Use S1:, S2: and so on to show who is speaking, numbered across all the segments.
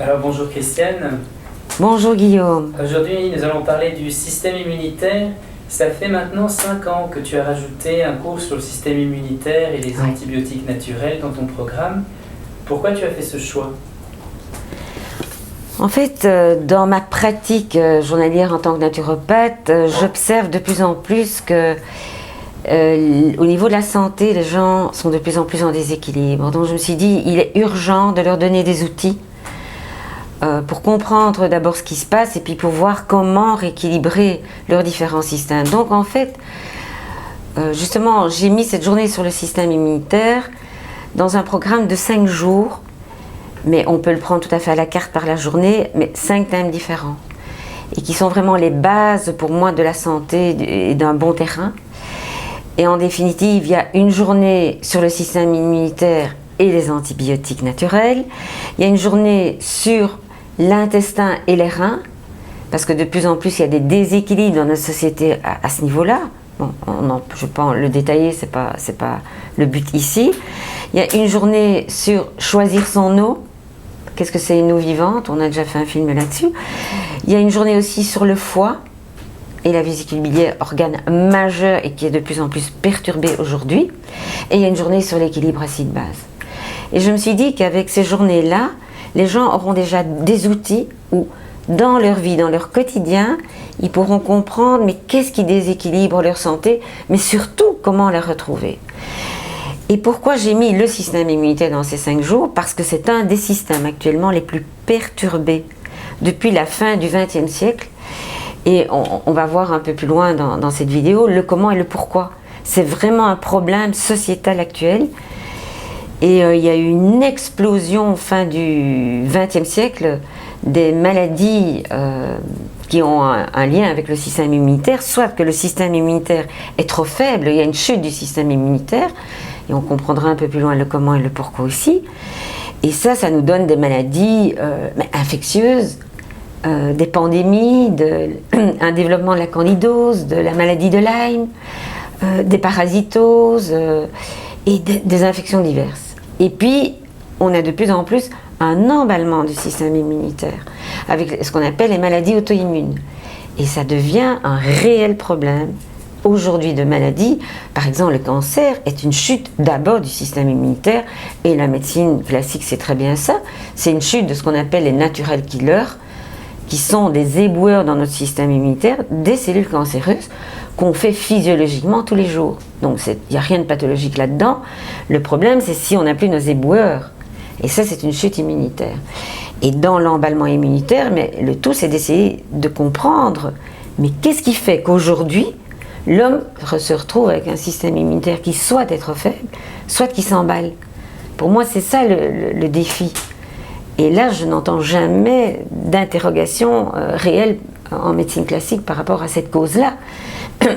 S1: Alors bonjour Christiane.
S2: Bonjour Guillaume.
S1: Aujourd'hui nous allons parler du système immunitaire. Ça fait maintenant 5 ans que tu as rajouté un cours sur le système immunitaire et les antibiotiques naturels dans ton programme. Pourquoi tu as fait ce choix?
S2: En fait, dans ma pratique journalière en tant que naturopathe, j'observe de plus en plus que au niveau de la santé, les gens sont de plus en plus en déséquilibre. Donc je me suis dit, il est urgent de leur donner des outils pour comprendre d'abord ce qui se passe et puis pour voir comment rééquilibrer leurs différents systèmes. Donc en fait, justement, j'ai mis cette journée sur le système immunitaire dans un programme de 5 jours, mais on peut le prendre tout à fait à la carte par la journée, mais 5 thèmes différents et qui sont vraiment les bases pour moi de la santé et d'un bon terrain. Et en définitive, il y a une journée sur le système immunitaire et les antibiotiques naturels. Il y a une journée sur l'intestin et les reins, parce que de plus en plus, il y a des déséquilibres dans notre société à ce niveau-là. Bon, je peux en le détailler, c'est pas le but ici. Il y a une journée sur choisir son eau. Qu'est-ce que c'est une eau vivante? On a déjà fait un film là-dessus. Il y a une journée aussi sur le foie et la vésicule biliaire, organe majeur et qui est de plus en plus perturbé aujourd'hui. Et il y a une journée sur l'équilibre acide-base. Et je me suis dit qu'avec ces journées-là, les gens auront déjà des outils où, dans leur vie, dans leur quotidien, ils pourront comprendre mais qu'est-ce qui déséquilibre leur santé, mais surtout comment la retrouver. Et pourquoi j'ai mis le système immunitaire dans ces 5 jours? Parce que c'est un des systèmes actuellement les plus perturbés depuis la fin du XXe siècle. Et on va voir un peu plus loin dans cette vidéo le comment et le pourquoi. C'est vraiment un problème sociétal actuel. Et il y a eu une explosion fin du XXe siècle des maladies qui ont un lien avec le système immunitaire, soit que le système immunitaire est trop faible, il y a une chute du système immunitaire, et on comprendra un peu plus loin le comment et le pourquoi aussi. Et ça nous donne des maladies infectieuses, des pandémies, un développement de la candidose, de la maladie de Lyme, des parasitoses et des infections diverses. Et puis, on a de plus en plus un emballement du système immunitaire avec ce qu'on appelle les maladies auto-immunes. Et ça devient un réel problème aujourd'hui de maladies. Par exemple, le cancer est une chute d'abord du système immunitaire et la médecine classique c'est très bien ça. C'est une chute de ce qu'on appelle les natural killers, qui sont des éboueurs dans notre système immunitaire, des cellules cancéreuses qu'on fait physiologiquement tous les jours. Donc il n'y a rien de pathologique là-dedans. Le problème, c'est si on n'a plus nos éboueurs. Et ça, c'est une chute immunitaire. Et dans l'emballement immunitaire, mais le tout, c'est d'essayer de comprendre, mais qu'est-ce qui fait qu'aujourd'hui, l'homme se retrouve avec un système immunitaire qui soit est trop faible, soit qui s'emballe. Pour moi, c'est ça le défi. Et là, je n'entends jamais d'interrogation réelle en médecine classique par rapport à cette cause-là.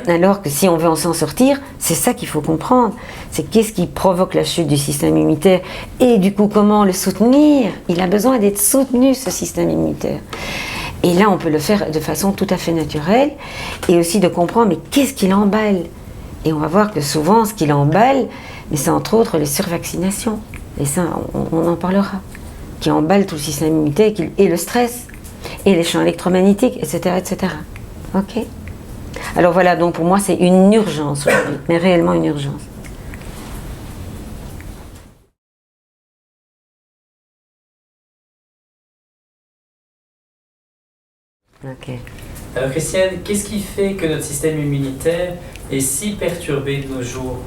S2: Alors que si on veut en s'en sortir, c'est ça qu'il faut comprendre. C'est qu'est-ce qui provoque la chute du système immunitaire et du coup, comment le soutenir. Il a besoin d'être soutenu, ce système immunitaire. Et là, on peut le faire de façon tout à fait naturelle et aussi de comprendre, mais qu'est-ce qui l'emballe? Et on va voir que souvent, ce qui l'emballe, mais c'est entre autres les survaccinations. Et ça, on en parlera. Qui emballe tout le système immunitaire et le stress et les champs électromagnétiques, etc., etc. Ok. Alors voilà, donc pour moi c'est une urgence aujourd'hui, mais réellement une urgence. Ok.
S1: Alors Christiane, qu'est-ce qui fait que notre système immunitaire est si perturbé de nos jours?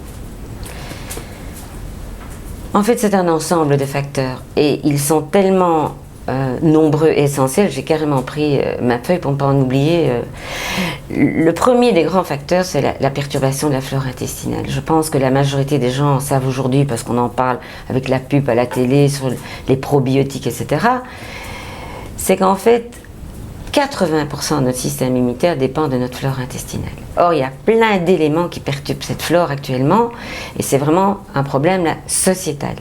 S2: En fait, c'est un ensemble de facteurs et ils sont tellement nombreux et essentiels. J'ai carrément pris ma feuille pour ne pas en oublier. Le premier des grands facteurs, c'est la perturbation de la flore intestinale. Je pense que la majorité des gens savent aujourd'hui, parce qu'on en parle avec la pub à la télé, sur les probiotiques, etc., c'est qu'en fait, 80% de notre système immunitaire dépend de notre flore intestinale. Or, il y a plein d'éléments qui perturbent cette flore actuellement, et c'est vraiment un problème là, sociétal.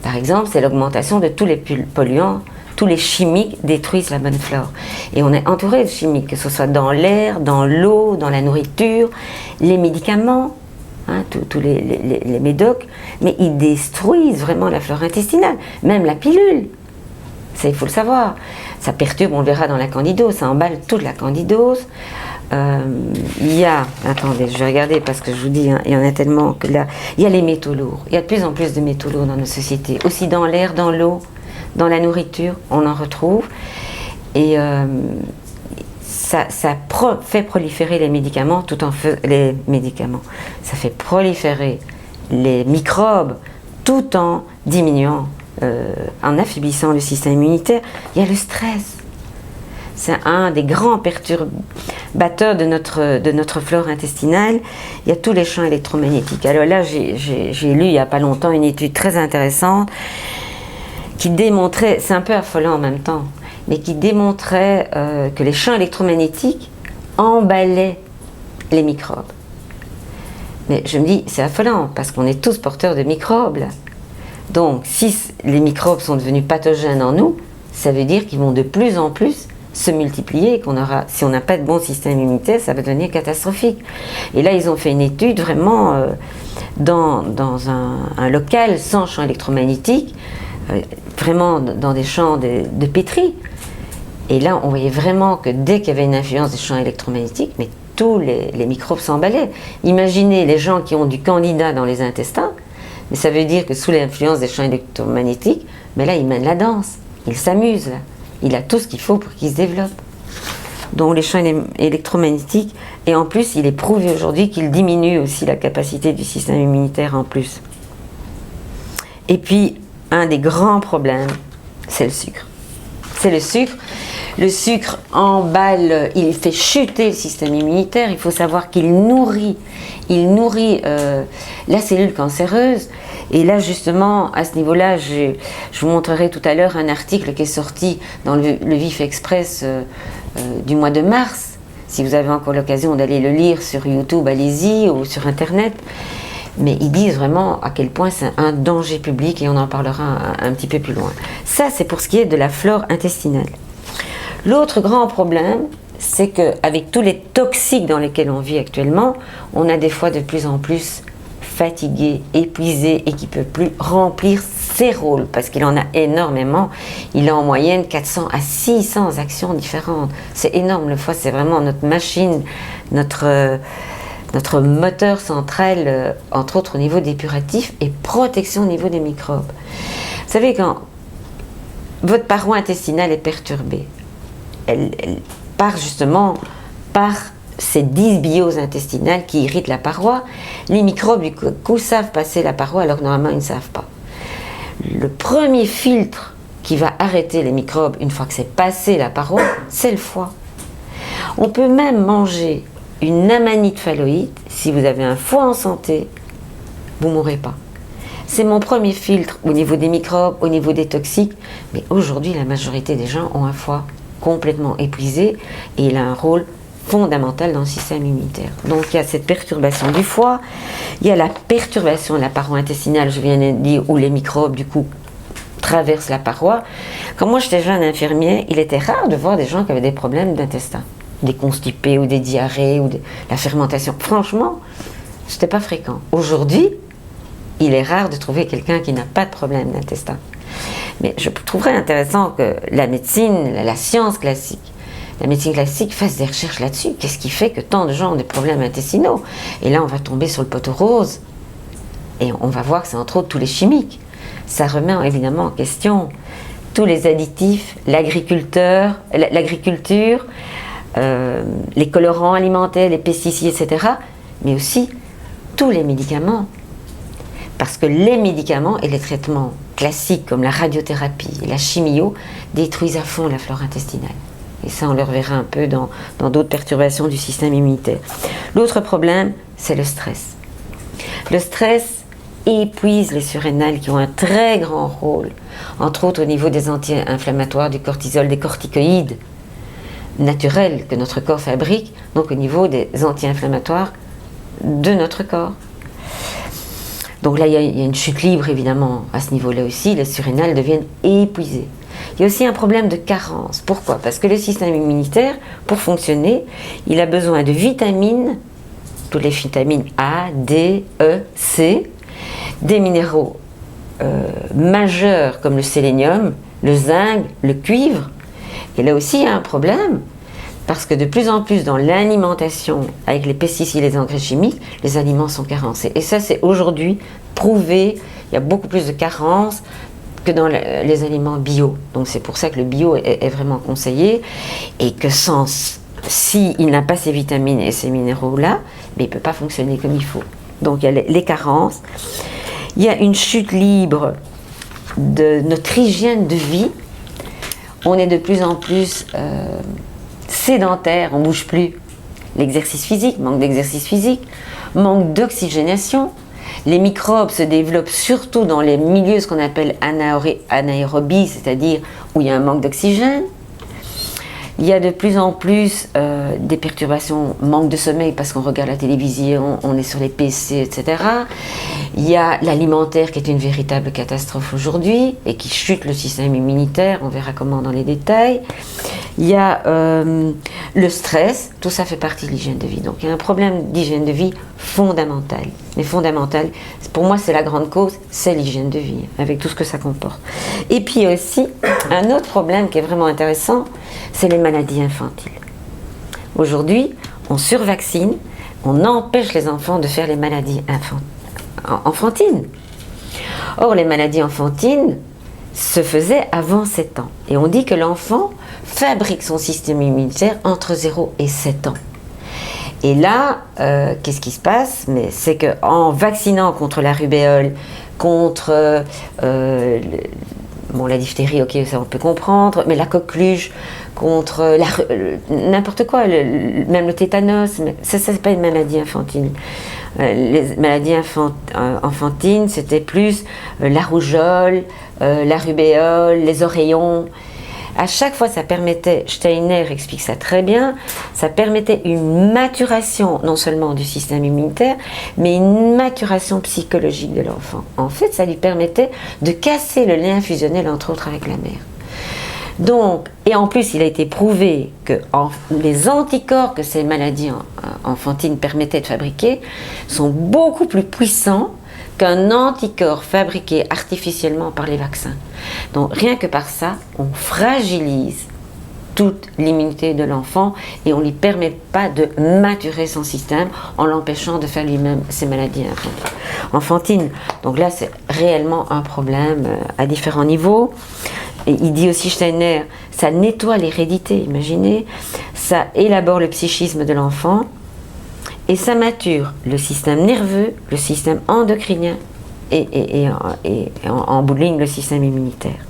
S2: Par exemple, c'est l'augmentation de tous les polluants, tous les chimiques détruisent la bonne flore. Et on est entouré de chimiques, que ce soit dans l'air, dans l'eau, dans la nourriture, les médicaments, hein, tous les médocs, mais ils détruisent vraiment la flore intestinale, même la pilule. Ça, il faut le savoir. Ça perturbe, on le verra dans la candidose, ça emballe toute la candidose. Il y a, attendez, je vais regarder parce que je vous dis, hein, il y en a tellement que là, il y a les métaux lourds. Il y a de plus en plus de métaux lourds dans nos sociétés. Aussi dans l'air, dans l'eau, dans la nourriture, on en retrouve. Et ça fait proliférer les médicaments ça fait proliférer les microbes tout en diminuant, en affaiblissant le système immunitaire. Il y a le stress. C'est un des grands perturbateurs de notre flore intestinale. Il y a tous les champs électromagnétiques. Alors là, j'ai lu il n'y a pas longtemps une étude très intéressante qui démontrait, c'est un peu affolant en même temps, mais qui démontrait que les champs électromagnétiques emballaient les microbes. Mais je me dis, c'est affolant, parce qu'on est tous porteurs de microbes, là. Donc, si les microbes sont devenus pathogènes en nous, ça veut dire qu'ils vont de plus en plus se multiplier et si on n'a pas de bon système immunitaire, ça va devenir catastrophique. Et là, ils ont fait une étude vraiment dans un local sans champ électromagnétique, vraiment dans des champs de pétri. Et là, on voyait vraiment que dès qu'il y avait une influence des champs électromagnétiques, mais tous les microbes s'emballaient. Imaginez les gens qui ont du candida dans les intestins, mais ça veut dire que sous l'influence des champs électromagnétiques, mais là, il mène la danse, il s'amuse, là. Il a tout ce qu'il faut pour qu'il se développe. Donc les champs électromagnétiques, et en plus, il est prouvé aujourd'hui qu'il diminue aussi la capacité du système immunitaire en plus. Et puis, un des grands problèmes, c'est le sucre. C'est le sucre. Le sucre emballe, il fait chuter le système immunitaire. Il faut savoir qu'il nourrit la cellule cancéreuse. Et là, justement, à ce niveau-là, je vous montrerai tout à l'heure un article qui est sorti dans le Vif Express du mois de mars. Si vous avez encore l'occasion d'aller le lire sur YouTube, allez-y, ou sur Internet. Mais ils disent vraiment à quel point c'est un danger public, et on en parlera un petit peu plus loin. Ça, c'est pour ce qui est de la flore intestinale. L'autre grand problème, c'est qu'avec tous les toxiques dans lesquels on vit actuellement, on a des fois de plus en plus fatigué, épuisé et qui ne peut plus remplir ses rôles parce qu'il en a énormément. Il a en moyenne 400 à 600 actions différentes. C'est énorme, le foie, c'est vraiment notre machine, notre moteur central, entre autres au niveau dépuratif et protection au niveau des microbes. Vous savez, quand votre paroi intestinale est perturbée, elle part justement par ces dysbioses intestinales qui irritent la paroi. Les microbes, du coup, savent passer la paroi alors que normalement ils ne savent pas. Le premier filtre qui va arrêter les microbes une fois que c'est passé la paroi, c'est le foie. On peut même manger une amanite phalloïde. Si vous avez un foie en santé, vous ne mourrez pas. C'est mon premier filtre au niveau des microbes, au niveau des toxiques. Mais aujourd'hui, la majorité des gens ont un foie complètement épuisé et il a un rôle fondamental dans le système immunitaire. Donc il y a cette perturbation du foie, il y a la perturbation de la paroi intestinale, je viens de dire, où les microbes du coup traversent la paroi. Quand moi j'étais jeune infirmière, il était rare de voir des gens qui avaient des problèmes d'intestin, des constipés ou des diarrhées ou de la fermentation. Franchement, c'était pas fréquent. Aujourd'hui, il est rare de trouver quelqu'un qui n'a pas de problème d'intestin. Mais je trouverais intéressant que la médecine, la science classique fasse des recherches là-dessus. Qu'est-ce qui fait que tant de gens ont des problèmes intestinaux? Et là, on va tomber sur le poteau rose. Et on va voir que c'est entre autres tous les chimiques. Ça remet évidemment en question tous les additifs, l'agriculture, les colorants alimentaires, les pesticides, etc. Mais aussi tous les médicaments. Parce que les médicaments et les traitements classiques comme la radiothérapie et la chimio détruisent à fond la flore intestinale. Et ça, on le reverra un peu dans d'autres perturbations du système immunitaire. L'autre problème, c'est le stress. Le stress épuise les surrénales qui ont un très grand rôle, entre autres au niveau des anti-inflammatoires, du cortisol, des corticoïdes naturels que notre corps fabrique, donc au niveau des anti-inflammatoires de notre corps. Donc là, il y a une chute libre, évidemment, à ce niveau-là aussi. Les surrénales deviennent épuisées. Il y a aussi un problème de carence. Pourquoi? Parce que le système immunitaire, pour fonctionner, il a besoin de vitamines, toutes les vitamines A, D, E, C, des minéraux majeurs comme le sélénium, le zinc, le cuivre. Et là aussi, il y a un problème, parce que de plus en plus dans l'alimentation, avec les pesticides et les engrais chimiques, les aliments sont carencés. Et ça, c'est aujourd'hui prouvé, il y a beaucoup plus de carences que dans les aliments bio. Donc c'est pour ça que le bio est vraiment conseillé, et que s'il n'a pas ces vitamines et ces minéraux-là, mais il ne peut pas fonctionner comme il faut. Donc il y a les carences. Il y a une chute libre de notre hygiène de vie. On est de plus en plus sédentaire, on ne bouge plus. L'exercice physique, manque d'exercice physique, manque d'oxygénation. Les microbes se développent surtout dans les milieux, ce qu'on appelle anaérobie, c'est-à-dire où il y a un manque d'oxygène. Il y a de plus en plus des perturbations, manque de sommeil parce qu'on regarde la télévision, on est sur les PC, etc. Il y a l'alimentaire qui est une véritable catastrophe aujourd'hui et qui chute le système immunitaire, on verra comment dans les détails. Il y a le stress, tout ça fait partie de l'hygiène de vie. Donc il y a un problème d'hygiène de vie fondamental. Mais fondamental, pour moi c'est la grande cause, c'est l'hygiène de vie, avec tout ce que ça comporte. Et puis il y a aussi un autre problème qui est vraiment intéressant, c'est les maladies infantiles. Aujourd'hui, on survaccine, on empêche les enfants de faire les maladies enfantines. Or, les maladies enfantines se faisaient avant 7 ans. Et on dit que l'enfant fabrique son système immunitaire entre 0 et 7 ans. Et là, qu'est-ce qui se passe? C'est qu'en vaccinant contre la rubéole, contre la diphtérie, ok, ça on peut comprendre, mais la coqueluche, contre n'importe quoi, même le tétanos, mais ça c'est pas une maladie infantile. Les maladies enfantines, c'était plus la rougeole, la rubéole, les oreillons. À chaque fois, ça permettait, Steiner explique ça très bien, ça permettait une maturation non seulement du système immunitaire, mais une maturation psychologique de l'enfant. En fait, ça lui permettait de casser le lien fusionnel, entre autres, avec la mère. Donc, et en plus, il a été prouvé que les anticorps que ces maladies enfantines permettaient de fabriquer sont beaucoup plus puissants qu'un anticorps fabriqué artificiellement par les vaccins. Donc rien que par ça, on fragilise toute l'immunité de l'enfant et on ne lui permet pas de maturer son système en l'empêchant de faire lui-même ses maladies enfantines. Donc là, c'est réellement un problème à différents niveaux. Et il dit aussi Steiner, ça nettoie l'hérédité, imaginez, ça élabore le psychisme de l'enfant, et ça mature le système nerveux, le système endocrinien et en bout de ligne le système immunitaire.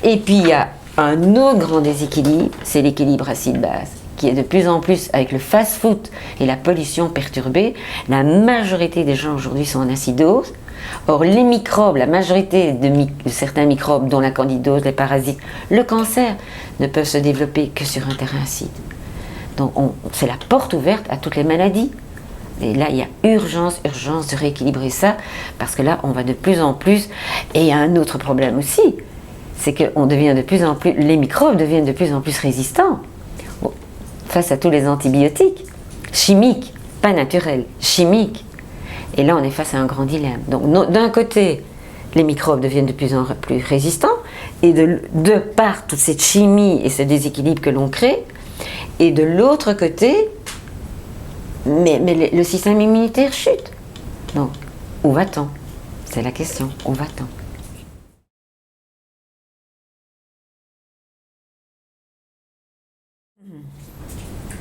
S2: Et puis il y a un autre grand déséquilibre, c'est l'équilibre acide-base, qui est de plus en plus avec le fast-food et la pollution perturbée. La majorité des gens aujourd'hui sont en acidose. Or les microbes, la majorité de certains microbes, dont la candidose, les parasites, le cancer, ne peuvent se développer que sur un terrain acide. Donc c'est la porte ouverte à toutes les maladies. Et là, il y a urgence de rééquilibrer ça, parce que là, on va de plus en plus... Et il y a un autre problème aussi, c'est que les microbes deviennent de plus en plus résistants face à tous les antibiotiques, chimiques, pas naturels, chimiques. Et là, on est face à un grand dilemme. Donc d'un côté, les microbes deviennent de plus en plus résistants, et de par toute cette chimie et ce déséquilibre que l'on crée, et de l'autre côté, mais le système immunitaire chute. Donc, où va-t-on? C'est la question, où va-t-on?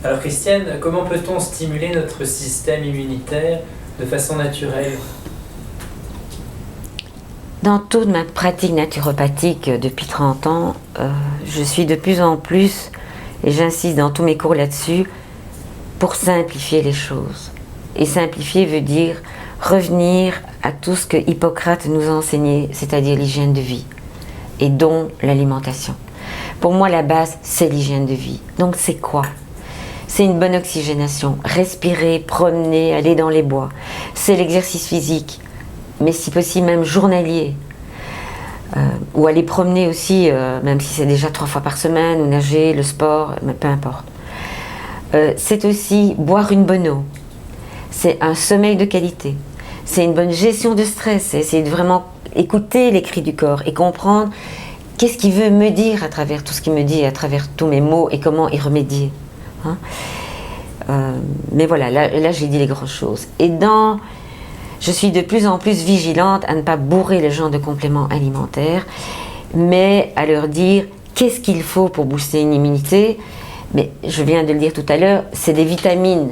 S1: Alors Christiane, comment peut-on stimuler notre système immunitaire de façon naturelle?
S2: Dans toute ma pratique naturopathique depuis 30 ans, je suis de plus en plus, et j'insiste dans tous mes cours là-dessus, pour simplifier les choses. Et simplifier veut dire revenir à tout ce que Hippocrate nous a enseigné, c'est-à-dire l'hygiène de vie, et dont l'alimentation. Pour moi, la base, c'est l'hygiène de vie. Donc c'est quoi? C'est une bonne oxygénation, respirer, promener, aller dans les bois. C'est l'exercice physique, mais si possible même journalier. Ou aller promener aussi, même si c'est déjà 3 fois par semaine, ou nager, le sport, mais peu importe. C'est aussi boire une bonne eau. C'est un sommeil de qualité. C'est une bonne gestion de stress. C'est essayer de vraiment écouter les cris du corps et comprendre qu'est-ce qu'il veut me dire à travers tout ce qu'il me dit, à travers tous mes mots, et comment y remédier, hein. Mais voilà, là j'ai dit les grosses choses. Et je suis de plus en plus vigilante à ne pas bourrer les gens de compléments alimentaires, mais à leur dire qu'est-ce qu'il faut pour booster une immunité. Mais je viens de le dire tout à l'heure, c'est des vitamines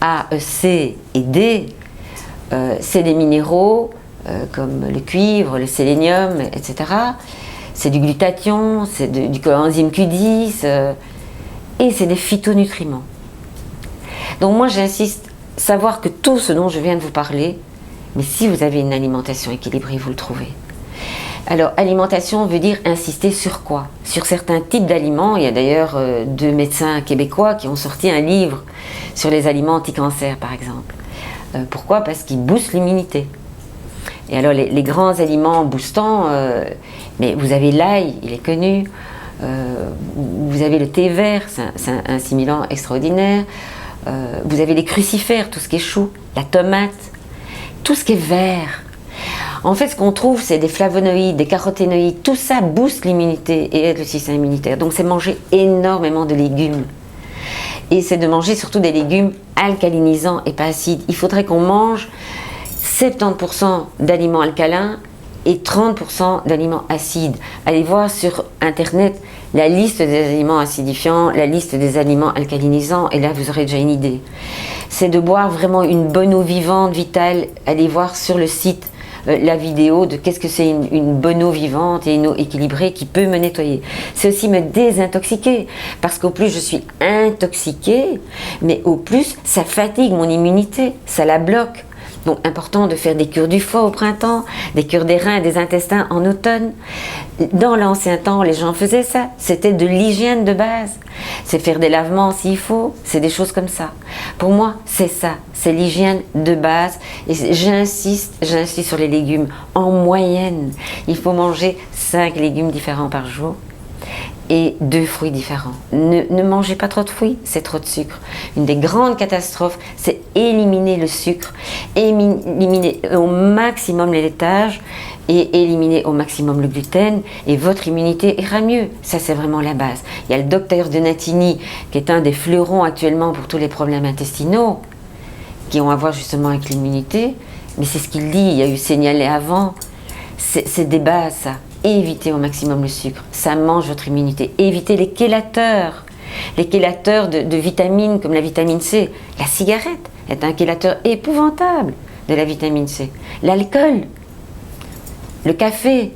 S2: A, E, C et D, c'est des minéraux comme le cuivre, le sélénium, etc. C'est du glutathion, c'est du coenzyme Q10, et c'est des phytonutriments. Donc moi j'insiste, savoir que tout ce dont je viens de vous parler, mais si vous avez une alimentation équilibrée, vous le trouvez. Alors alimentation veut dire insister sur quoi? Sur certains types d'aliments. Il y a d'ailleurs 2 médecins québécois qui ont sorti un livre sur les aliments anti-cancer par exemple. Pourquoi? Parce qu'ils boostent l'immunité. Et alors les grands aliments boostants, mais vous avez l'ail, il est connu, vous avez le thé vert, c'est un stimulant extraordinaire. Vous avez les crucifères, tout ce qui est chou, la tomate, tout ce qui est vert. En fait, ce qu'on trouve, c'est des flavonoïdes, des caroténoïdes, tout ça booste l'immunité et aide le système immunitaire. Donc c'est manger énormément de légumes. Et c'est de manger surtout des légumes alcalinisants et pas acides. Il faudrait qu'on mange 70% d'aliments alcalins et 30% d'aliments acides. Allez voir sur internet la liste des aliments acidifiants, la liste des aliments alcalinisants, et là vous aurez déjà une idée. C'est de boire vraiment une bonne eau vivante, vitale. Allez voir sur le site la vidéo de qu'est-ce que c'est une bonne eau vivante et une eau équilibrée qui peut me nettoyer. C'est aussi me désintoxiquer, parce qu'au plus je suis intoxiquée, mais au plus ça fatigue mon immunité, ça la bloque. Donc important de faire des cures du foie au printemps, des cures des reins et des intestins en automne. Dans l'ancien temps, les gens faisaient ça. C'était de l'hygiène de base. C'est faire des lavements s'il faut, c'est des choses comme ça. Pour moi, c'est ça, c'est l'hygiène de base. Et j'insiste sur les légumes. En moyenne, il faut manger 5 légumes différents par jour et 2 fruits différents. Ne mangez pas trop de fruits, c'est trop de sucre. Une des grandes catastrophes, c'est éliminer le sucre, éliminer au maximum les laitages et éliminer au maximum le gluten, et votre immunité ira mieux. Ça, c'est vraiment la base. Il y a le docteur Donatini, qui est un des fleurons actuellement pour tous les problèmes intestinaux, qui ont à voir justement avec l'immunité, mais c'est ce qu'il dit, il y a eu signalé avant. C'est des bases, ça. Évitez au maximum le sucre, ça mange votre immunité. Évitez les chélateurs de vitamines comme la vitamine C. La cigarette est un chélateur épouvantable de la vitamine C. L'alcool, le café,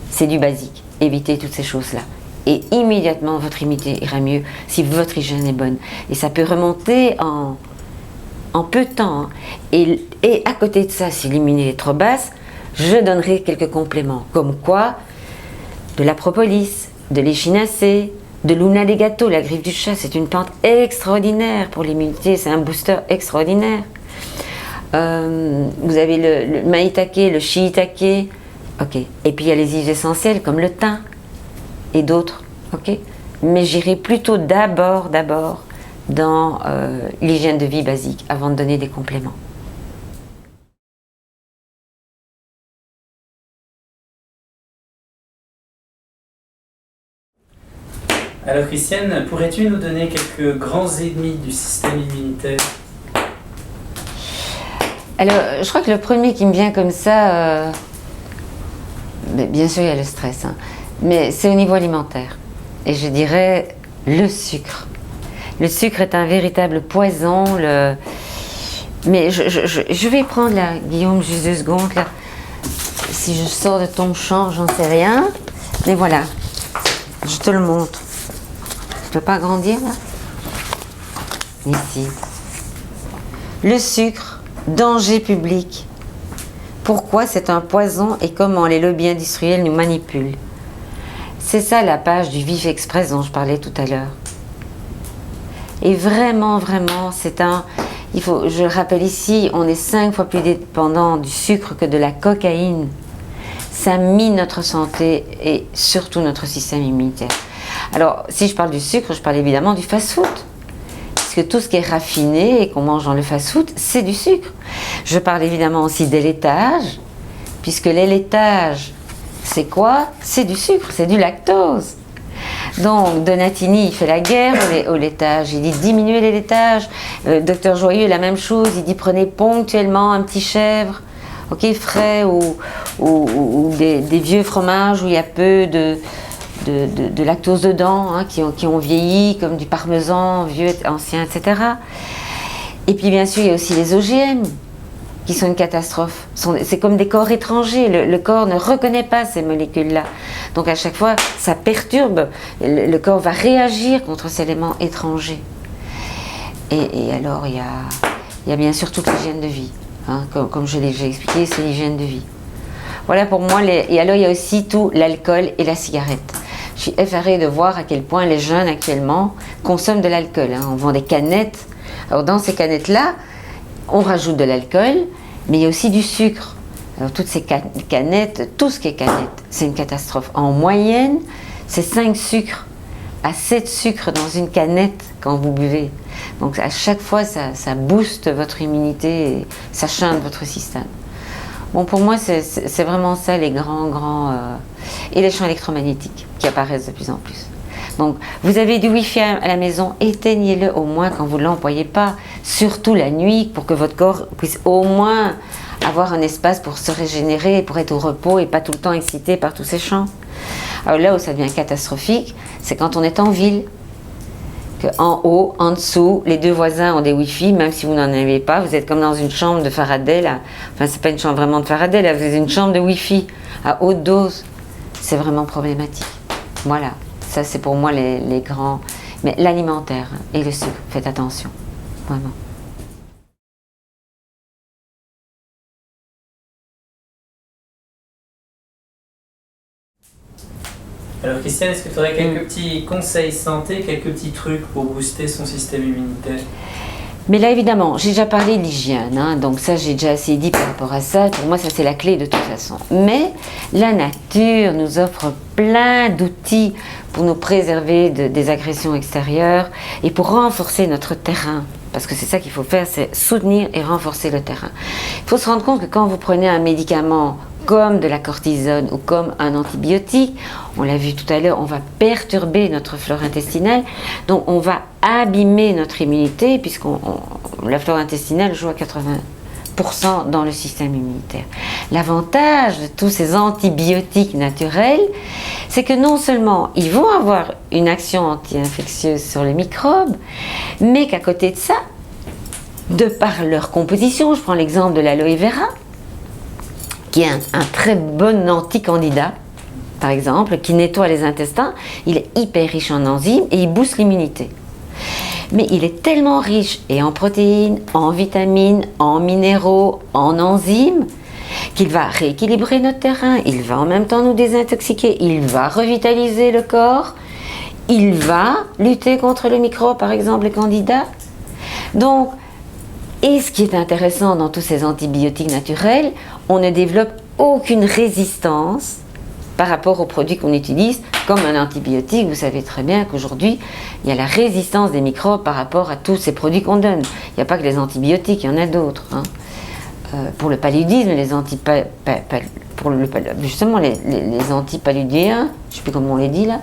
S2: c'est du basique. Évitez toutes ces choses-là. Et immédiatement, votre immunité ira mieux si votre hygiène est bonne. Et ça peut remonter en peu de temps. Et à côté de ça, si l'immunité est trop basse, je donnerai quelques compléments. Comme quoi? De la propolis, de l'échinacée, de l'unalegato, la griffe du chat, c'est une plante extraordinaire pour l'immunité, c'est un booster extraordinaire. Vous avez le maitake, le shiitake, ok. Et puis il y a les huiles essentielles comme le thym et d'autres, ok. Mais j'irai plutôt d'abord dans l'hygiène de vie basique avant de donner des compléments.
S1: Alors Christiane, pourrais-tu nous donner quelques grands ennemis du système immunitaire?
S2: Alors, je crois que le premier qui me vient comme ça, bien sûr il y a le stress, hein, mais c'est au niveau alimentaire. Et je dirais le sucre. Le sucre est un véritable poison. Mais je vais prendre là, Guillaume, juste 2 secondes là. Si je sors de ton champ, j'en sais rien. Mais voilà, je te le montre. Je peux pas agrandir là? Ici. Le sucre, danger public. Pourquoi c'est un poison et comment les lobbies industriels nous manipulent? C'est ça la page du Vif Express dont je parlais tout à l'heure. Et vraiment, je le rappelle ici, on est 5 fois plus dépendant du sucre que de la cocaïne. Ça mine notre santé et surtout notre système immunitaire. Alors, si je parle du sucre, je parle évidemment du fast-food. Parce que tout ce qui est raffiné et qu'on mange dans le fast-food, c'est du sucre. Je parle évidemment aussi des laitages, puisque les laitages c'est quoi? C'est du sucre, c'est du lactose. Donc Donatini, il fait la guerre au laitage, il dit diminuez les laitages. Docteur Joyeux, la même chose, il dit prenez ponctuellement un petit chèvre, ok, frais, ou des vieux fromages où il y a peu de lactose dedans, hein, qui ont vieilli, comme du parmesan, vieux, ancien, etc. Et puis bien sûr, il y a aussi les OGM, qui sont une catastrophe. C'est comme des corps étrangers, le corps ne reconnaît pas ces molécules-là. Donc à chaque fois, ça perturbe, le corps va réagir contre ces éléments étrangers. Et alors, il y a bien sûr toute l'hygiène de vie. Hein, comme je l'ai déjà expliqué, c'est l'hygiène de vie. Voilà pour moi, et alors il y a aussi tout l'alcool et la cigarette. Je suis effarée de voir à quel point les jeunes actuellement consomment de l'alcool. Hein. On vend des canettes. Alors dans ces canettes-là, on rajoute de l'alcool, mais il y a aussi du sucre. Alors toutes ces canettes, tout ce qui est canette, c'est une catastrophe. En moyenne, c'est 5 sucres à 7 sucres dans une canette quand vous buvez. Donc à chaque fois, ça booste votre immunité et ça chante votre système. Bon, pour moi, c'est vraiment ça, les grands... et les champs électromagnétiques qui apparaissent de plus en plus. Donc, vous avez du Wi-Fi à la maison, éteignez-le au moins quand vous ne l'employez pas, surtout la nuit, pour que votre corps puisse au moins avoir un espace pour se régénérer, pour être au repos et pas tout le temps excité par tous ces champs. Alors là où ça devient catastrophique, c'est quand on est en ville, qu'en haut, en dessous, les deux voisins ont des Wi-Fi, même si vous n'en avez pas, vous êtes comme dans une chambre de Faraday, là. Enfin, c'est pas une chambre vraiment de Faraday, là, vous êtes une chambre de Wi-Fi à haute dose. C'est vraiment problématique. Voilà. Ça, c'est pour moi les grands... Mais l'alimentaire et le sucre, faites attention, vraiment.
S1: Alors Christiane, est-ce que tu aurais quelques petits conseils santé, quelques petits trucs pour booster son système immunitaire?
S2: Mais là, évidemment, j'ai déjà parlé de l'hygiène, hein, donc ça, j'ai déjà assez dit par rapport à ça. Pour moi, ça, c'est la clé de toute façon. Mais la nature nous offre plein d'outils pour nous préserver des agressions extérieures et pour renforcer notre terrain. Parce que c'est ça qu'il faut faire, c'est soutenir et renforcer le terrain. Il faut se rendre compte que quand vous prenez un médicament comme de la cortisone ou comme un antibiotique, on l'a vu tout à l'heure, on va perturber notre flore intestinale, donc on va abîmer notre immunité, puisque la flore intestinale joue à 80% dans le système immunitaire. L'avantage de tous ces antibiotiques naturels, c'est que non seulement ils vont avoir une action anti-infectieuse sur les microbes, mais qu'à côté de ça, de par leur composition, je prends l'exemple de l'aloe vera, qui est un très bon anticandidat, par exemple, qui nettoie les intestins, il est hyper riche en enzymes et il booste l'immunité. Mais il est tellement riche et en protéines, en vitamines, en minéraux, en enzymes, qu'il va rééquilibrer notre terrain, il va en même temps nous désintoxiquer, il va revitaliser le corps, il va lutter contre les microbes, par exemple, les candidats. Donc, et ce qui est intéressant dans tous ces antibiotiques naturels, on ne développe aucune résistance par rapport aux produits qu'on utilise, comme un antibiotique. Vous savez très bien qu'aujourd'hui, il y a la résistance des microbes par rapport à tous ces produits qu'on donne. Il n'y a pas que les antibiotiques, il y en a d'autres. Hein. Pour le paludisme, justement les antipaludéens, je ne sais plus comment on les dit là,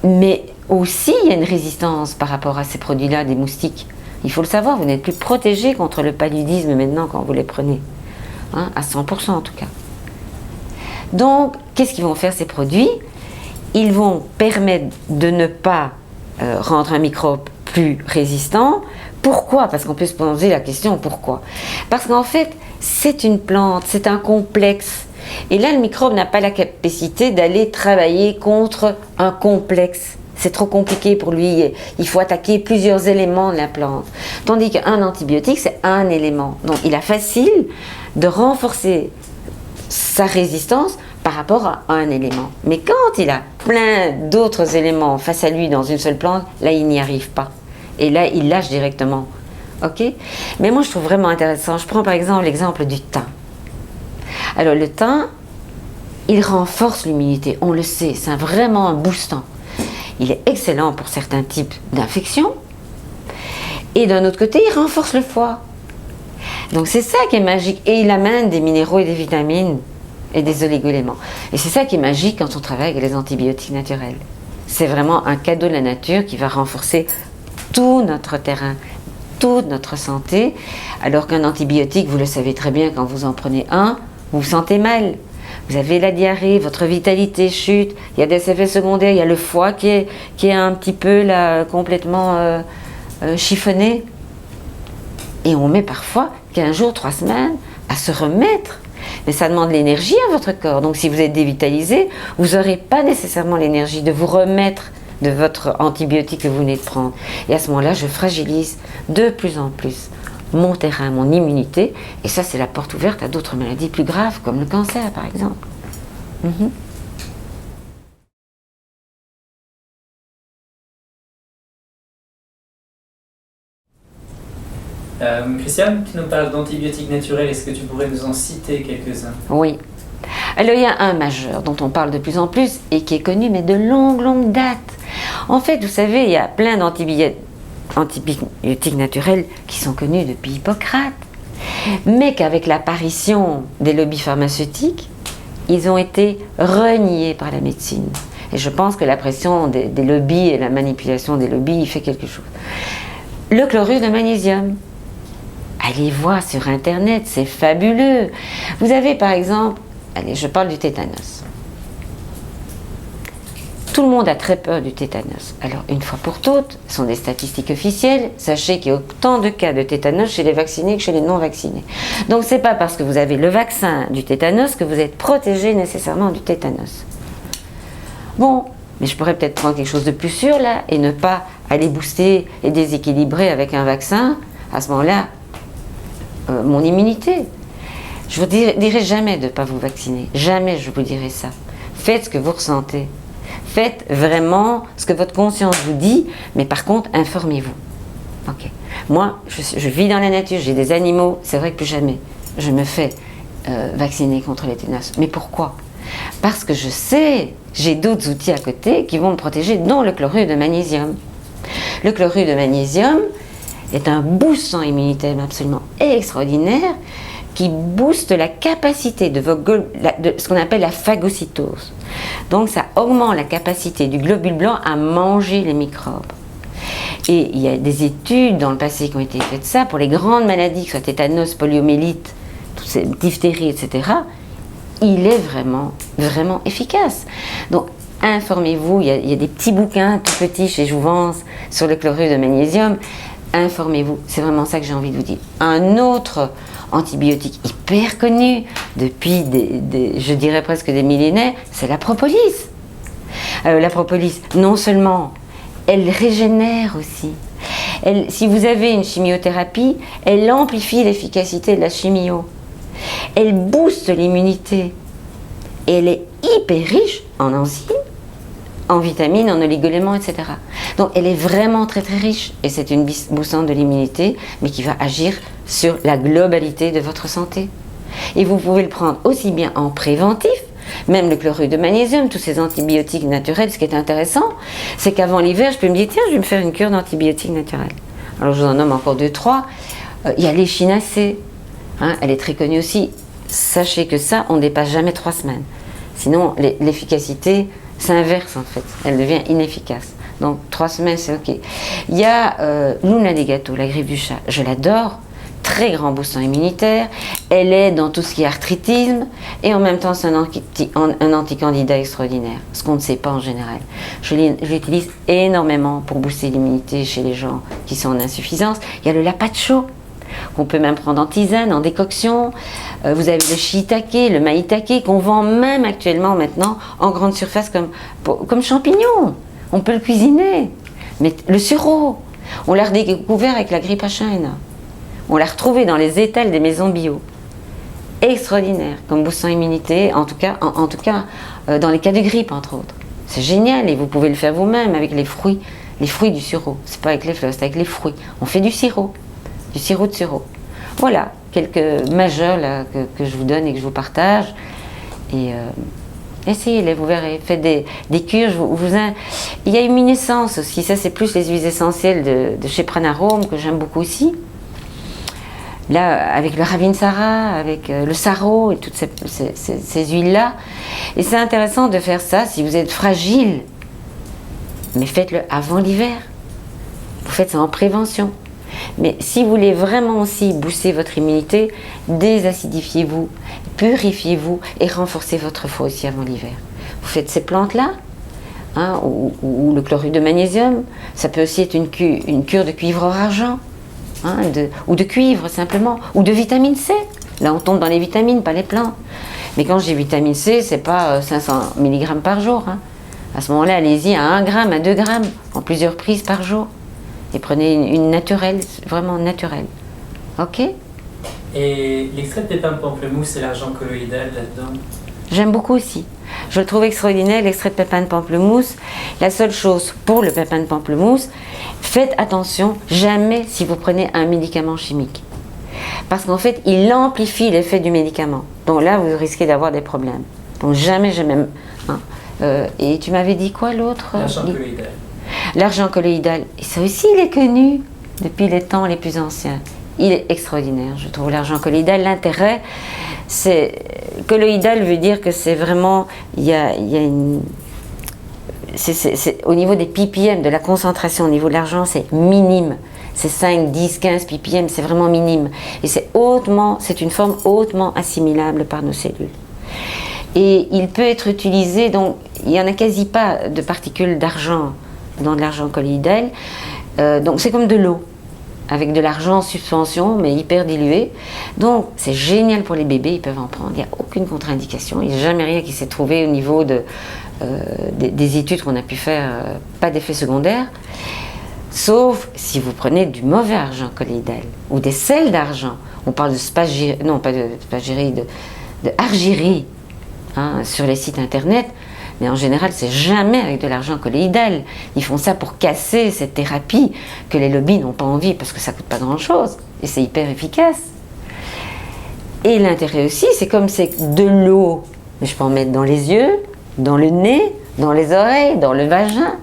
S2: mais aussi il y a une résistance par rapport à ces produits-là, des moustiques. Il faut le savoir, vous n'êtes plus protégé contre le paludisme maintenant quand vous les prenez, hein, à 100% en tout cas. Donc, qu'est-ce qu'ils vont faire ces produits? Ils vont permettre de ne pas rendre un microbe plus résistant. Pourquoi? Parce qu'on peut se poser la question pourquoi? Parce qu'en fait, c'est une plante, c'est un complexe. Et là, le microbe n'a pas la capacité d'aller travailler contre un complexe. C'est trop compliqué pour lui, il faut attaquer plusieurs éléments de la plante. Tandis qu'un antibiotique, c'est un élément. Donc il est facile de renforcer sa résistance par rapport à un élément. Mais quand il a plein d'autres éléments face à lui dans une seule plante, là il n'y arrive pas. Et là il lâche directement. Ok? Mais moi je trouve vraiment intéressant, je prends par exemple l'exemple du thym. Alors le thym, il renforce l'immunité, on le sait, c'est vraiment un boostant. Il est excellent pour certains types d'infections. Et d'un autre côté, il renforce le foie. Donc c'est ça qui est magique. Et il amène des minéraux et des vitamines et des oligoéléments. Et c'est ça qui est magique quand on travaille avec les antibiotiques naturels. C'est vraiment un cadeau de la nature qui va renforcer tout notre terrain, toute notre santé, alors qu'un antibiotique, vous le savez très bien, quand vous en prenez un, vous vous sentez mal. Vous avez la diarrhée, votre vitalité chute, il y a des effets secondaires, il y a le foie qui est un petit peu là, complètement chiffonné. Et on met parfois 15 jours, 3 semaines à se remettre. Mais ça demande l'énergie à votre corps. Donc si vous êtes dévitalisé, vous n'aurez pas nécessairement l'énergie de vous remettre de votre antibiotique que vous venez de prendre. Et à ce moment-là, je fragilise de plus en plus mon terrain, mon immunité. Et ça, c'est la porte ouverte à d'autres maladies plus graves, comme le cancer, par exemple.
S1: Christiane, tu nous parles d'antibiotiques naturels. Est-ce que tu pourrais nous en citer quelques-uns?
S2: Oui. Alors, il y a un majeur dont on parle de plus en plus et qui est connu, mais de longue date. En fait, vous savez, il y a plein d'antibiotiques naturels qui sont connus depuis Hippocrate, mais qu'avec l'apparition des lobbies pharmaceutiques, ils ont été reniés par la médecine. Et je pense que la pression des lobbies et la manipulation des lobbies y fait quelque chose. Le chlorure de magnésium. Allez voir sur Internet, c'est fabuleux. Vous avez par exemple, allez, je parle du tétanos. Tout le monde a très peur du tétanos. Alors, une fois pour toutes, ce sont des statistiques officielles. Sachez qu'il y a autant de cas de tétanos chez les vaccinés que chez les non-vaccinés. Donc, ce n'est pas parce que vous avez le vaccin du tétanos que vous êtes protégé nécessairement du tétanos. Bon, mais je pourrais peut-être prendre quelque chose de plus sûr là et ne pas aller booster et déséquilibrer avec un vaccin. À ce moment-là, mon immunité. Je vous dirai jamais de ne pas vous vacciner. Jamais je vous dirai ça. Faites ce que vous ressentez. Faites vraiment ce que votre conscience vous dit, mais par contre, informez-vous. Ok. Moi, je vis dans la nature, j'ai des animaux, c'est vrai que plus jamais je me fais vacciner contre les tétanos. Mais pourquoi? Parce que je sais, j'ai d'autres outils à côté qui vont me protéger, dont le chlorure de magnésium. Le chlorure de magnésium est un boostant immunitaire absolument extraordinaire qui booste la capacité de ce qu'on appelle la phagocytose. Donc ça augmente la capacité du globule blanc à manger les microbes. Et il y a des études dans le passé qui ont été faites de ça pour les grandes maladies, que ce soit tétanos, poliomyélite, toutes ces diphtéries, etc. Il est vraiment efficace. Donc informez-vous, il y a des petits bouquins tout petits chez Jouvence sur le chlorure de magnésium. Informez-vous, c'est vraiment ça que j'ai envie de vous dire. Un autre antibiotique hyper connu depuis je dirais presque des millénaires, c'est la propolis. La propolis, non seulement, elle régénère aussi. Si vous avez une chimiothérapie, elle amplifie l'efficacité de la chimio. Elle booste l'immunité. Et elle est hyper riche en enzymes, en vitamines, en oligoéléments, etc. Donc elle est vraiment très riche et c'est une boostante de l'immunité, mais qui va agir sur la globalité de votre santé. Et vous pouvez le prendre aussi bien en préventif, même le chlorure de magnésium, tous ces antibiotiques naturels. Ce qui est intéressant, c'est qu'avant l'hiver, je peux me dire, tiens, je vais me faire une cure d'antibiotiques naturels. Alors je vous en nomme encore 2-3. Il y a l'échinacée, hein, elle est très connue aussi. Sachez que ça, on ne dépasse jamais 3 semaines. Sinon, l'efficacité s'inverse en fait, elle devient inefficace. Donc 3 semaines, c'est ok. Il y a l'Una des gâteaux, la griffe du chat, je l'adore, très grand boostant immunitaire, elle est dans tout ce qui est arthritisme, et en même temps c'est un anticandidat extraordinaire, ce qu'on ne sait pas en général. Je l'utilise énormément pour booster l'immunité chez les gens qui sont en insuffisance. Il y a le lapacho, qu'on peut même prendre en tisane, en décoction. Vous avez le shiitake, le maïtake, qu'on vend même actuellement maintenant en grande surface comme champignon. On peut le cuisiner. Mais le sureau, on l'a redécouvert avec la grippe H1N1. On l'a retrouvé dans les étals des maisons bio. Extraordinaire comme boostant immunité, en tout cas dans les cas de grippe entre autres. C'est génial et vous pouvez le faire vous-même avec les fruits du sureau. C'est pas avec les fleurs, c'est avec les fruits. On fait du sirop de sureau. Voilà, quelques majeurs là, que je vous donne et que je vous partage. Et essayez-les, vous verrez. Faites des cures. Il y a Immunescence aussi, ça c'est plus les huiles essentielles de chez Pranarome que j'aime beaucoup aussi. Là, avec le Ravinsara, avec le Saro et toutes ces huiles-là. Et c'est intéressant de faire ça si vous êtes fragile. Mais faites-le avant l'hiver. Vous faites ça en prévention. Mais si vous voulez vraiment aussi booster votre immunité, désacidifiez-vous, purifiez-vous et renforcez votre foie aussi avant l'hiver. Vous faites ces plantes-là, hein, ou le chlorure de magnésium. Ça peut aussi être une cure de cuivre or argent. Hein, ou de cuivre simplement, ou de vitamine C. Là on tombe dans les vitamines, pas les plantes. Mais quand j'ai vitamine C, c'est pas 500 mg par jour. Hein. À ce moment-là, allez-y à 1 gramme, à 2 grammes, en plusieurs prises par jour. Et prenez une naturelle, vraiment naturelle. Ok?
S1: Et l'extrait de pépins de pamplemousse et l'argent colloïdal là-dedans?
S2: J'aime beaucoup aussi. Je le trouve extraordinaire, l'extrait de pépins de pamplemousse. La seule chose pour le pépin de pamplemousse, faites attention, jamais si vous prenez un médicament chimique. Parce qu'en fait, il amplifie l'effet du médicament. Donc là, vous risquez d'avoir des problèmes. Donc jamais. Hein. Et tu m'avais dit quoi l'autre?
S1: L'argent colloïdal.
S2: L'argent colloïdal. Et ça aussi, il est connu depuis les temps les plus anciens. Il est extraordinaire, je trouve, l'argent colloïdal. L'intérêt, c'est... Colloïdal veut dire que c'est vraiment... Il y a une... au niveau des ppm, de la concentration au niveau de l'argent, c'est minime. C'est 5, 10, 15 ppm, c'est vraiment minime. Et c'est une forme hautement assimilable par nos cellules. Et il peut être utilisé, donc il n'y en a quasi pas de particules d'argent dans de l'argent colloïdal. Donc c'est comme de l'eau, avec de l'argent en suspension, mais hyper dilué. Donc c'est génial pour les bébés, ils peuvent en prendre, il n'y a aucune contre-indication. Il n'y a jamais rien qui s'est trouvé au niveau des études qu'on a pu faire, pas d'effet secondaire. Sauf si vous prenez du mauvais argent colloïdal, ou des sels d'argent. On parle de spagyrie, non pas de spagyrie, de argyrie, hein, sur les sites internet. Mais en général, c'est jamais avec de l'argent colloïdal. Ils font ça pour casser cette thérapie que les lobbies n'ont pas envie parce que ça coûte pas grand-chose et c'est hyper efficace. Et l'intérêt aussi, c'est comme c'est de l'eau, mais je peux en mettre dans les yeux, dans le nez, dans les oreilles, dans le vagin,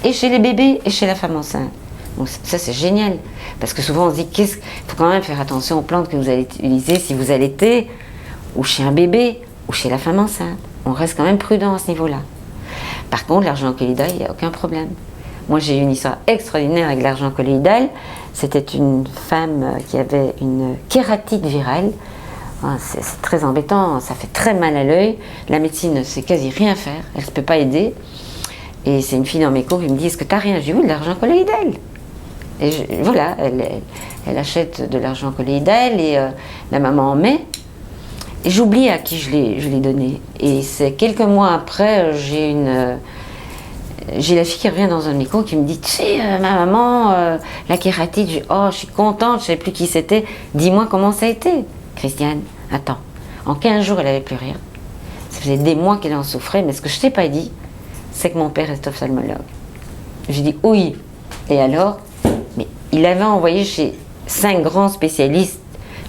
S2: et chez les bébés et chez la femme enceinte. Donc ça, c'est génial parce que souvent on se dit qu'il faut quand même faire attention aux plantes que vous allez utiliser si vous allaitez, ou chez un bébé, ou chez la femme enceinte. On reste quand même prudent à ce niveau-là. Par contre, l'argent colloïdal, il n'y a aucun problème. Moi, j'ai eu une histoire extraordinaire avec l'argent colloïdal. C'était une femme qui avait une kératite virale. C'est très embêtant, ça fait très mal à l'œil. La médecine ne sait quasi rien faire, elle ne peut pas aider. Et c'est une fille dans mes cours qui me dit: est-ce que tu as rien? J'ai eu de l'argent colloïdal. Et voilà, elle achète de l'argent colloïdal et la maman en met. Et j'oublie à qui je l'ai donné. Et c'est quelques mois après, j'ai la fille qui revient dans un de mes cours qui me dit: tu sais, ma maman, la kératite. Je suis contente, je ne savais plus qui c'était. Dis-moi comment ça a été. Christiane, attends. En 15 jours, elle n'avait plus rien. Ça faisait des mois qu'elle en souffrait, mais ce que je ne t'ai pas dit, c'est que mon père est ophtalmologue. J'ai dit: oui. Et alors? Mais il avait envoyé chez 5 grands spécialistes,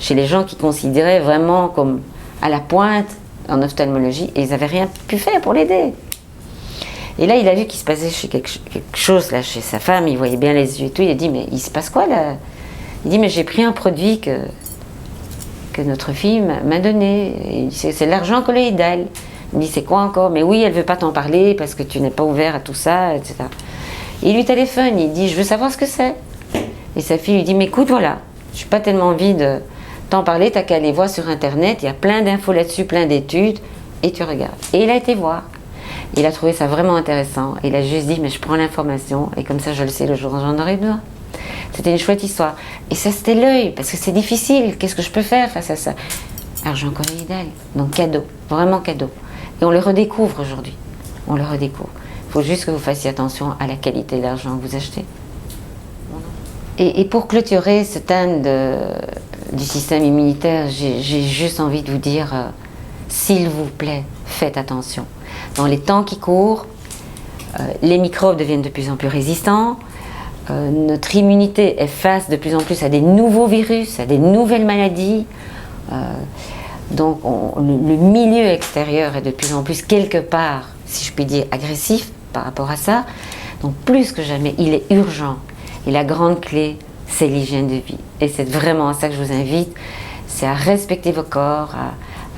S2: chez les gens qui considéraient vraiment comme à la pointe en ophtalmologie, et ils n'avaient rien pu faire pour l'aider. Et là, il a vu qu'il se passait quelque chose là chez sa femme, il voyait bien les yeux et tout, il a dit: mais il se passe quoi là? Il dit: mais j'ai pris un produit que notre fille m'a donné, c'est l'argent colloïdal. Il me dit: c'est quoi encore? Mais oui, elle ne veut pas t'en parler parce que tu n'es pas ouvert à tout ça, etc. Et il lui téléphone, il dit: je veux savoir ce que c'est. Et sa fille lui dit: mais écoute, voilà, je n'ai pas tellement envie de t'en parler, t'as qu'à aller voir sur internet, il y a plein d'infos là-dessus, plein d'études, et tu regardes. Et il a été voir. Il a trouvé ça vraiment intéressant. Il a juste dit: mais je prends l'information, et comme ça je le sais le jour où j'en aurai besoin. C'était une chouette histoire. Et ça, c'était l'œil, parce que c'est difficile. Qu'est-ce que je peux faire face à ça? Argent colloïdal, donc cadeau, vraiment cadeau. Et on le redécouvre aujourd'hui. On le redécouvre. Il faut juste que vous fassiez attention à la qualité de l'argent que vous achetez. Et pour clôturer ce thème du système immunitaire, j'ai juste envie de vous dire, s'il vous plaît, faites attention. Dans les temps qui courent, les microbes deviennent de plus en plus résistants, notre immunité est face de plus en plus à des nouveaux virus, à des nouvelles maladies. Donc le milieu extérieur est de plus en plus quelque part, si je puis dire, agressif par rapport à ça. Donc plus que jamais, il est urgent. Et la grande clé c'est l'hygiène de vie. Et c'est vraiment à ça que je vous invite, c'est à respecter vos corps,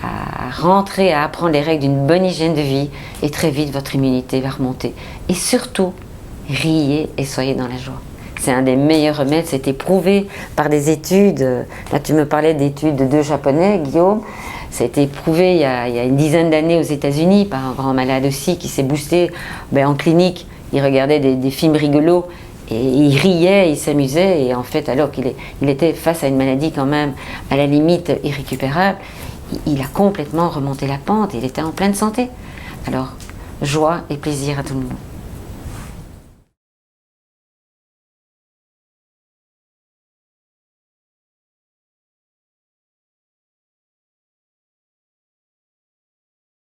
S2: à rentrer, à apprendre les règles d'une bonne hygiène de vie, et très vite votre immunité va remonter. Et surtout, riez et soyez dans la joie. C'est un des meilleurs remèdes, c'est éprouvé par des études. Là, tu me parlais d'études de 2 Japonais, Guillaume. Ça a été éprouvé il y a une dizaine d'années aux États-Unis par un grand malade aussi qui s'est boosté en clinique. Il regardait des films rigolos et il riait, il s'amusait. Et en fait, alors qu'il était face à une maladie quand même à la limite irrécupérable, il a complètement remonté la pente. Il était en pleine santé. Alors, joie et plaisir à tout le monde.